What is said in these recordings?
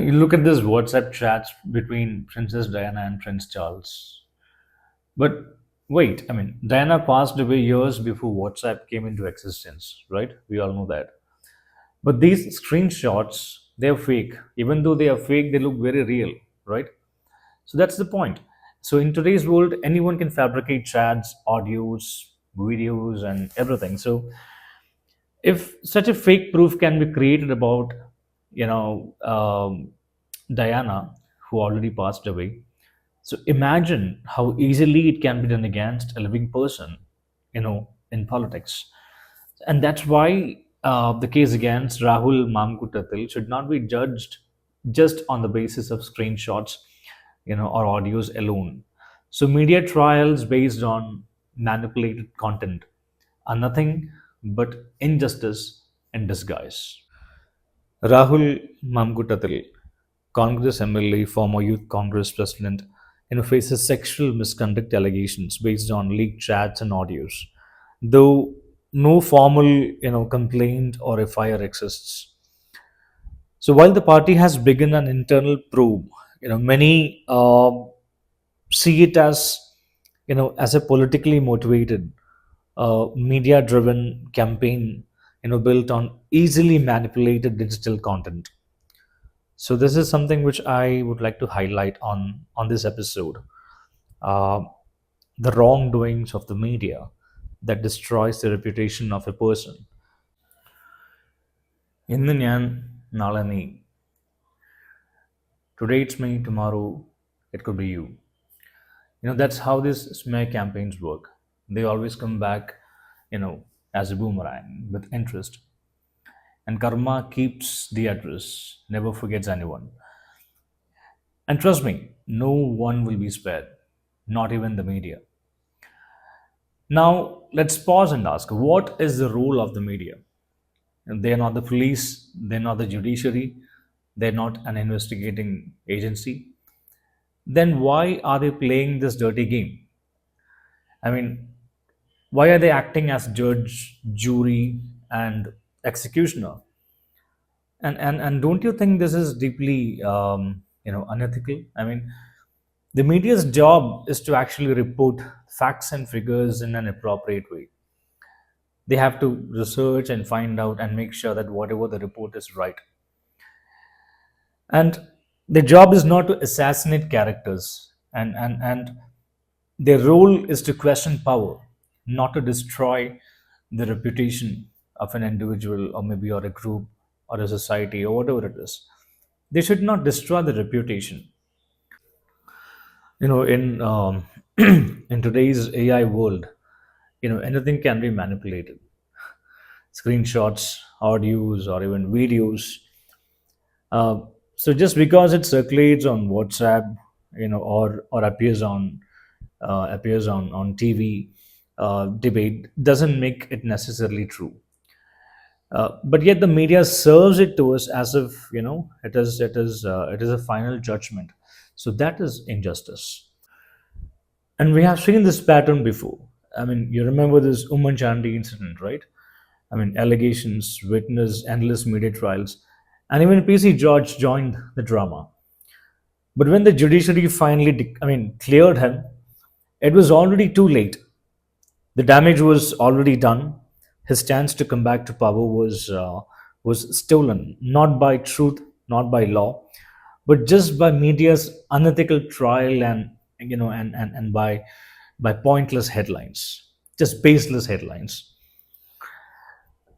You look at this WhatsApp chats between Princess Diana and Prince Charles. But wait, I mean, Diana passed away years before WhatsApp came into existence, right? We all know that. But these screenshots, they're fake. Even though they are fake, they look very real, right? So that's the point. So in today's world, anyone can fabricate chats, audios, videos, and everything. So if such a fake proof can be created about, you know, Diana, who already passed away, so imagine how easily it can be done against a living person, in politics. And that's why the case against Rahul Mamkutatil should not be judged just on the basis of screenshots, or audios alone. So media trials based on manipulated content are nothing but injustice in disguise. Rahul Mamkutatil, Congress MLA, former Youth Congress president, faces sexual misconduct allegations based on leaked chats and audios. Though no formal, complaint or FIR exists. So while the party has begun an internal probe, many see it as, as a politically motivated, media-driven campaign, built on easily manipulated digital content. So this is something which I would like to highlight on this episode. Uh, the wrongdoings of the media that destroys the reputation of a person. ഇന്ന് ഞാൻ നാളെ നീ. Today it's me, tomorrow it could be you. That's how these smear campaigns work. They always come back, as a boomerang with interest. And karma keeps the address, never forgets anyone. And trust me, no one will be spared, not even the media. Now, let's pause and ask, what is the role of the media? They're not the police, they're not the judiciary, they're not an investigating agency. Then why are they playing this dirty game? I mean, why are they acting as judge, jury, and executioner? And don't you think this is deeply unethical? I mean, the media's job is to actually report facts and figures in an appropriate way. They have to research and find out and make sure that whatever the report is right. And their job is not to assassinate characters, and their role is to question power, not to destroy the reputation of an individual or maybe or a group or a society or whatever it is. They should not destroy the reputation. In in today's AI world, anything can be manipulated. Screenshots, audios, or even videos. So just because it circulates on WhatsApp, or appears on TV debate doesn't make it necessarily true. But yet the media serves it to us as if it is a final judgment. So that is injustice. And we have seen this pattern before. I mean, you remember this Umman Chandi incident, right? I mean, allegations, witness, endless media trials, and even PC George joined the drama. But when the judiciary finally, cleared him, it was already too late. The damage was already done. His chance to come back to power was stolen, not by truth, not by law, but just by media's unethical trial and by pointless headlines, just baseless headlines.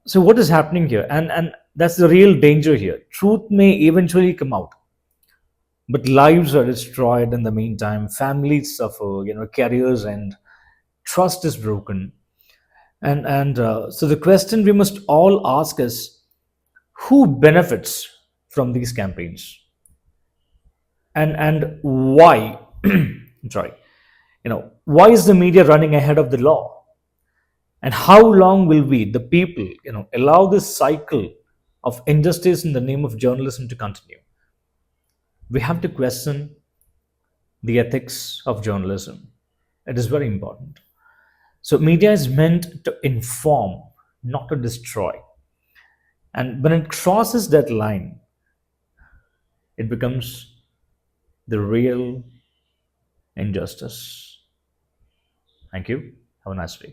So what is happening here? And that's the real danger here. Truth may eventually come out, but lives are destroyed in the meantime. Families suffer, careers end, trust is broken. And so the question we must all ask is, who benefits from these campaigns, and why? Sorry, why is the media running ahead of the law? And how long will we, the people, allow this cycle of injustice in the name of journalism to continue? We have to question the ethics of journalism. It is very important. So media is meant to inform, not to destroy. And when it crosses that line, it becomes the real injustice. Thank you. Have a nice day.